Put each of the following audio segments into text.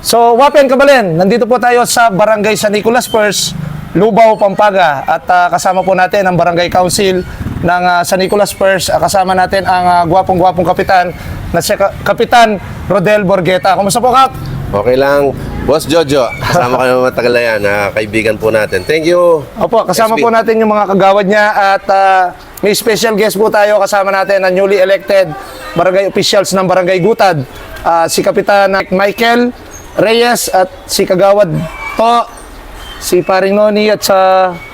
So, Wapen Kabalen, nandito po tayo sa Barangay San Nicolas First, Lubao, Pampanga. At kasama po natin ang Barangay Council ng San Nicolas First. Kasama natin ang gwapong-gwapong kapitan na si Kapitan Rodel Borgeta. Kumusta po, Kap? Okay lang. Boss Jojo, kasama kayo matagal na yan, kaibigan po natin. Thank you. Opo, kasama po natin yung mga kagawad niya at may special guest po tayo. Kasama natin ang newly elected barangay officials ng Barangay Gutad. Si Kapitan Michael Reyes at si Kagawad To, si Paring Noni at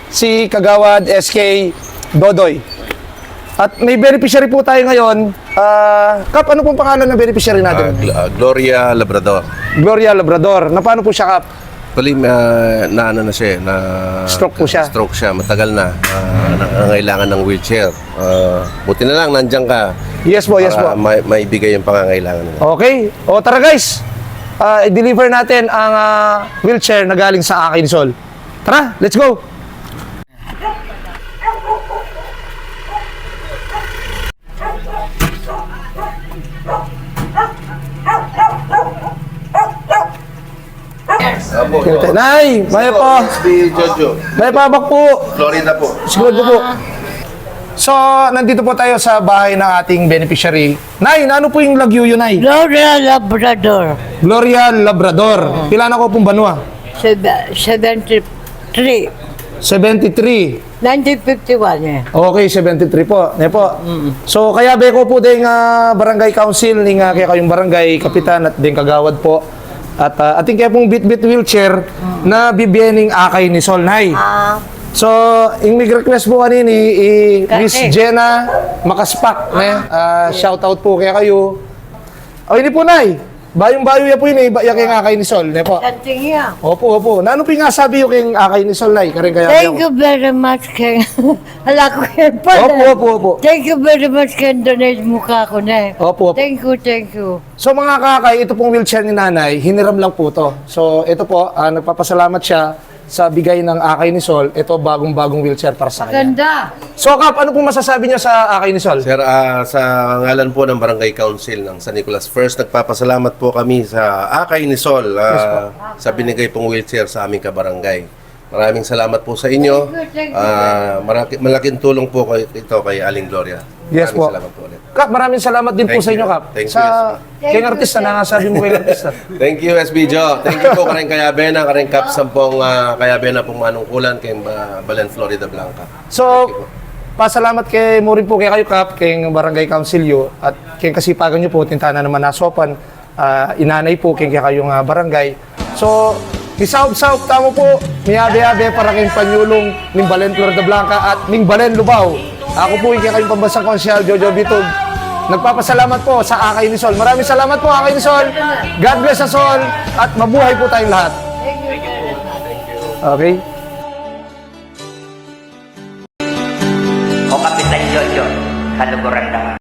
si Kagawad SK Dodoy. At may beneficiary po tayo ngayon. Kap, ano pong pangalan ng beneficiary natin? Gloria Labrador. Gloria Labrador. Na paano po siya, Kap? Actually, na ano na siya, na Stroke po siya. Stroke siya, matagal na. Nangangailangan ng wheelchair. Buti na lang, nandiyan ka. Yes po, yes po. Para maibigay yung pangangailangan nila. Okay. O tara guys, i-deliver natin ang wheelchair na galing sa akin, Sol. Tara, let's go! Apo, Nay, may pa. SB Jojo. May pabak po. Florida po. Sigurado po. So, nandito po tayo sa bahay ng ating beneficiary. Nay, ano po yung lagyuyo, Nay? Gloria Labrador, Gloria Labrador. Pila na ko pong banwa? 73, 73. 1951 eh. Okay, 73 po. Ne po. So, kaya be ko po ding barangay council, ning kaya kayong barangay kapitan at ding kagawad po. At ating kaya pong bit-bit wheelchair na bibiyening akay ni Sol, Nay. So, yung request po kanini, Miss Jenna Makaspak, shout out po kaya kayo. O, ini po, Nay. Bayong-bayo ya po yun, ya kayong akay ni Sol, ne po. Kanting iya. Opo, opo. Nano po yung sabi yung kayong akay ni Sol, Nay? Karing kaya Thank you very much kay... Hala ko yan pa. Opo, opo, opo. Thank you very much kay donate mukha ko na eh. Opo, opo. Thank you, thank you. So mga kakay, ito pong wheelchair ni nanay, hiniram lang po to. So ito po, nagpapasalamat siya sa bigay ng akay ni Sol. Ito bagong-bagong wheelchair para sa kanya. Ganda. So Kap, ano pong masasabi niyo sa akay ni Sol? Sir, sa ngalan po ng Barangay Council ng San Nicolas First, nagpapasalamat po kami sa akay ni Sol sa binigay pong wheelchair sa aming kabarangay. Maraming salamat po sa inyo. Thank you. Malaking tulong po ito kay Aling Gloria. Yes Maraming po. salamat po ulit. Kap, maraming salamat din po Thank sa inyo, you. Kap. Thank you, Sa Thank kayong you, artista, sir. nangasabi mo kayong artista. Thank you, SB Jo. Thank you po karing Kaya Bena, karing Kap Sampong Kaya Bena pong manungkulan kay Balen, Florida Blanca. So, pasalamat kay mo rin po kay kayo, Kap, kay Barangay Councilyo at kay kasipagan niyo po, tintana naman nasopan, inanay po kay kayong barangay. So, isaw-saw, tamo po, miyabe-yabe para kayong panyulong ng Balen, Florida Blanca at ng Balen, Lubao. Ako po yung kayong pambansang konsyal, Jojo Bitog. Nagpapasalamat po sa akay ni Sol. Maraming salamat po, akay ni Sol. God bless us all at mabuhay po tayong lahat. Okay? O Kapitan Jojo, kaluguran na.